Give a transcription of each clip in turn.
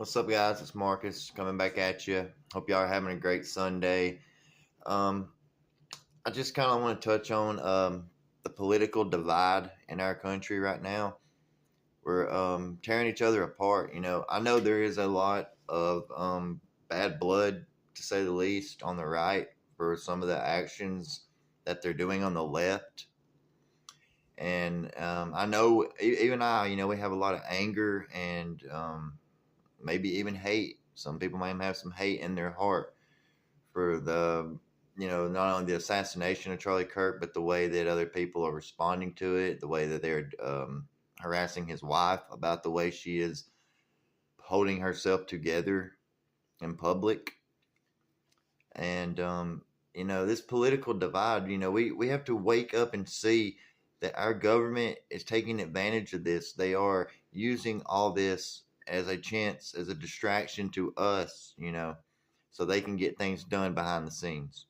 What's up, guys? It's Marcus coming back at you. Hope y'all are having a great Sunday. Um, I just kind of want to touch on the political divide in our country right now. We're tearing each other apart. I know there is a lot of bad blood, to say the least, on the right for some of the actions that they're doing on the left. And I know even we have a lot of anger and maybe even hate. Some people might have some hate in their heart for not only the assassination of Charlie Kirk, but the way that other people are responding to it, the way that they're harassing his wife about the way she is holding herself together in public. And, this political divide, we have to wake up and see that our government is taking advantage of this. They are using all this as a chance, as a distraction to us, so they can get things done behind the scenes.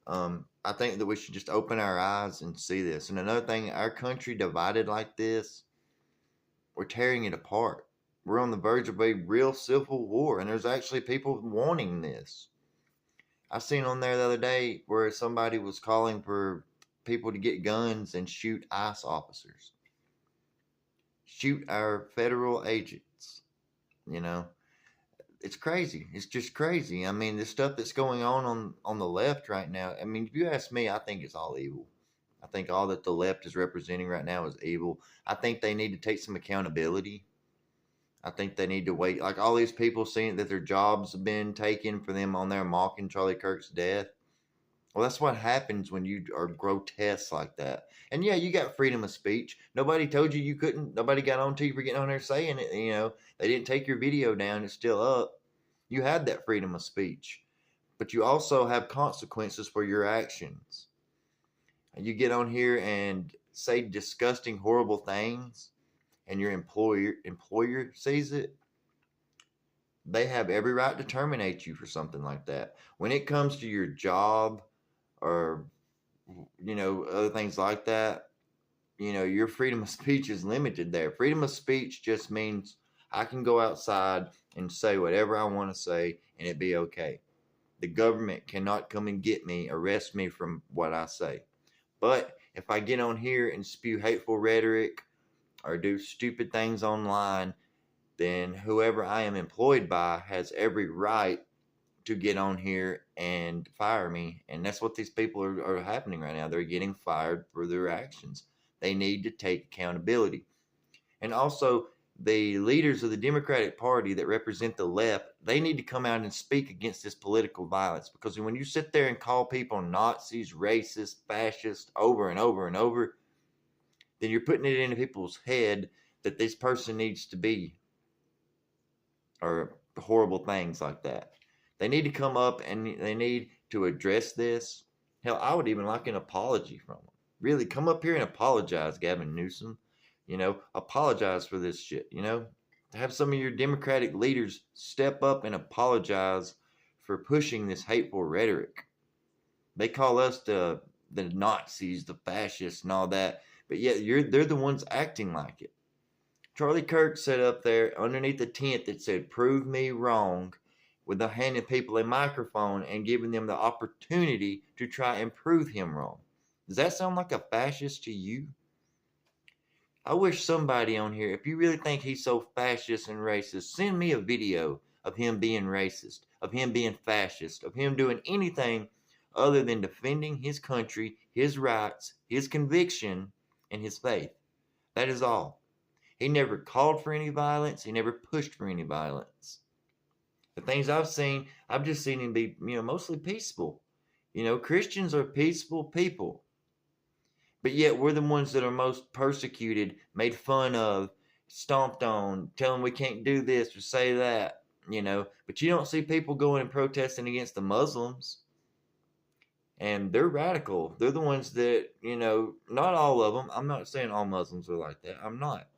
I think that we should just open our eyes and see this. And another thing, our country divided like this, we're tearing it apart. We're on the verge of a real civil war, and there's actually people wanting this. I seen on there the other day where somebody was calling for people to get guns and shoot ICE officers, shoot our federal agents. You know, it's crazy. It's just crazy. I mean, the stuff that's going on the left right now. I mean, if you ask me, I think it's all evil. I think all that the left is representing right now is evil. I think they need to take some accountability. I think they need to wait. Like all these people seeing that their jobs have been taken for them on there mocking Charlie Kirk's death. Well, that's what happens when you are grotesque like that. And yeah, you got freedom of speech. Nobody told you couldn't. Nobody got on to you for getting on there saying it. They didn't take your video down. It's still up. You had that freedom of speech. But you also have consequences for your actions. You get on here and say disgusting, horrible things, and your employer sees it, they have every right to terminate you for something like that. When it comes to your job or other things like that, your freedom of speech is limited there. Freedom of speech just means I can go outside and say whatever I want to say and it be okay. The government cannot come and get me, arrest me from what I say. But if I get on here and spew hateful rhetoric or do stupid things online, then whoever I am employed by has every right to get on here and fire me. And that's what these people are happening right now. They're getting fired for their actions. They need to take accountability. And also, the leaders of the Democratic Party that represent the left, they need to come out and speak against this political violence. Because when you sit there and call people Nazis, racist, fascist over and over and over, then you're putting it into people's head that this person needs to be, or horrible things like that. They need to come up and they need to address this. Hell, I would even like an apology from them. Really, come up here and apologize, Gavin Newsom. Apologize for this shit. Have some of your Democratic leaders step up and apologize for pushing this hateful rhetoric. They call us the Nazis, the fascists, and all that, but yet they're the ones acting like it. Charlie Kirk sat up there underneath the tent that said, "Prove me wrong," with handing people a microphone and giving them the opportunity to try and prove him wrong. Does that sound like a fascist to you? I wish somebody on here, if you really think he's so fascist and racist, send me a video of him being racist, of him being fascist, of him doing anything other than defending his country, his rights, his conviction, and his faith. That is all. He never called for any violence. He never pushed for any violence. The things I've seen, I've just seen him be, mostly peaceful. Christians are peaceful people. But yet we're the ones that are most persecuted, made fun of, stomped on, telling we can't do this or say that, But you don't see people going and protesting against the Muslims. And they're radical. They're the ones that, not all of them. I'm not saying all Muslims are like that. I'm not.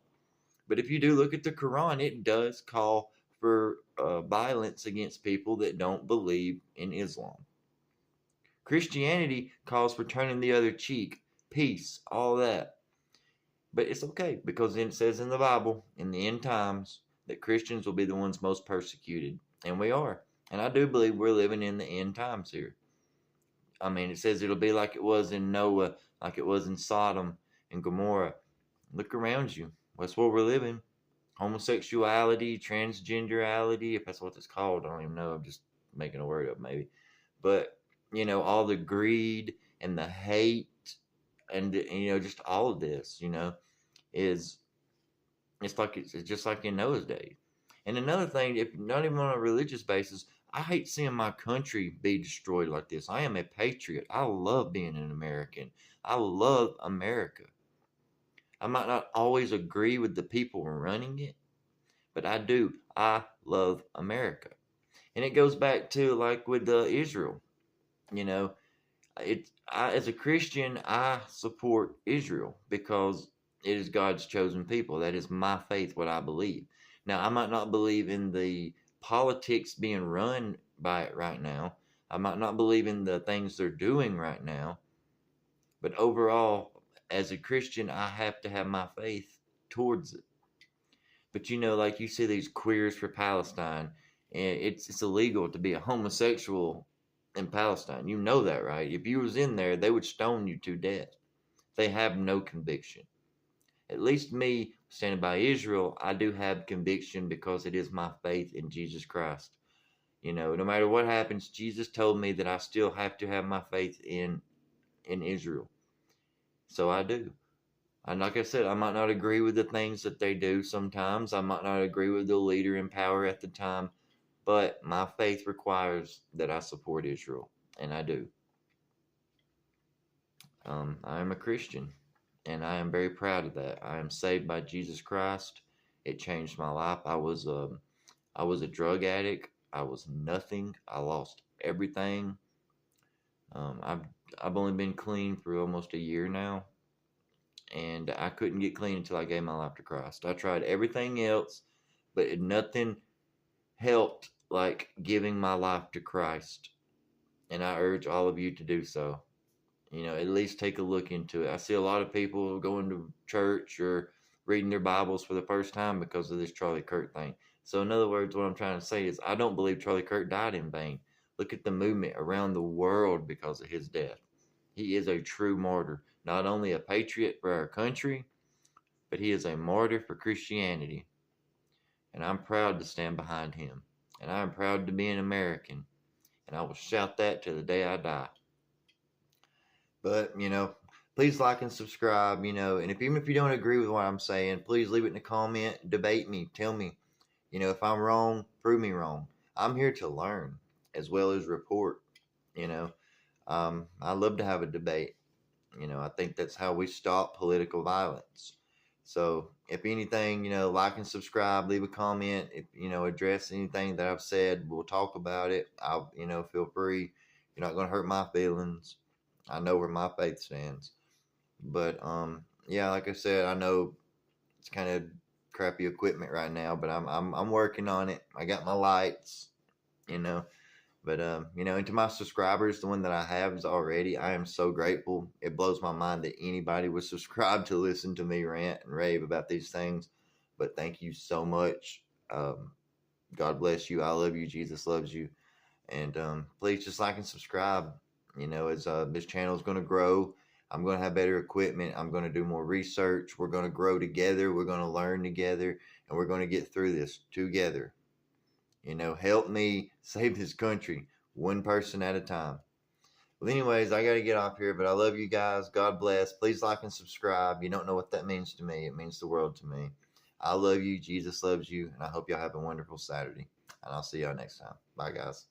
But if you do look at the Quran, it does call for violence against people that don't believe in Islam. Christianity calls for turning the other cheek, peace, all that. But it's okay, because it says in the Bible, in the end times, that Christians will be the ones most persecuted. And we are. And I do believe we're living in the end times here. I mean, it says it'll be like it was in Noah, like it was in Sodom and Gomorrah. Look around you. That's where we're living. Homosexuality, transgenderality, if that's what it's called. I don't even know. I'm just making a word up, maybe. But, all the greed and the hate and, just all of this, is it's just like in Noah's day. And another thing, if not even on a religious basis, I hate seeing my country be destroyed like this. I am a patriot. I love being an American. I love America. I might not always agree with the people running it, but I do. I love America. And it goes back to like with Israel. You know, as a Christian, I support Israel because it is God's chosen people. That is my faith, what I believe. Now, I might not believe in the politics being run by it right now. I might not believe in the things they're doing right now. But overall, as a Christian, I have to have my faith towards it. But like you see these queers for Palestine, and it's illegal to be a homosexual in Palestine. You know that, right? If you was in there, they would stone you to death. They have no conviction. At least me, standing by Israel, I do have conviction because it is my faith in Jesus Christ. No matter what happens, Jesus told me that I still have to have my faith in Israel. So I do. And like I said, I might not agree with the things that they do sometimes. I might not agree with the leader in power at the time. But my faith requires that I support Israel. And I do. I am a Christian. And I am very proud of that. I am saved by Jesus Christ. It changed my life. I was a drug addict. I was nothing. I lost everything. I've only been clean for almost a year now, and I couldn't get clean until I gave my life to Christ. I tried everything else, but nothing helped like giving my life to Christ. And I urge all of you to do so. At least take a look into it. I see a lot of people going to church or reading their Bibles for the first time because of this Charlie Kirk thing. So in other words, what I'm trying to say is I don't believe Charlie Kirk died in vain. Look at the movement around the world because of his death. He is a true martyr, not only a patriot for our country, but he is a martyr for Christianity. And I'm proud to stand behind him. And I am proud to be an American. And I will shout that to the day I die. But, please like and subscribe, and even if you don't agree with what I'm saying, please leave it in a comment, debate me, tell me, if I'm wrong, prove me wrong. I'm here to learn as well as report, I love to have a debate. I think that's how we stop political violence. So if anything, like and subscribe, leave a comment. If, address anything that I've said, we'll talk about it. I'll, feel free. You're not going to hurt my feelings. I know where my faith stands. But, yeah, like I said, I know it's kind of crappy equipment right now, but I'm working on it. I got my lights, But, and to my subscribers, the one that I have is already, I am so grateful. It blows my mind that anybody would subscribe to listen to me rant and rave about these things. But thank you so much. God bless you. I love you. Jesus loves you. And please just like and subscribe. As this channel is going to grow, I'm going to have better equipment. I'm going to do more research. We're going to grow together. We're going to learn together. And we're going to get through this together. Help me save this country one person at a time. Well, anyways, I got to get off here, but I love you guys. God bless. Please like and subscribe. You don't know what that means to me. It means the world to me. I love you. Jesus loves you. And I hope y'all have a wonderful Saturday. And I'll see y'all next time. Bye, guys.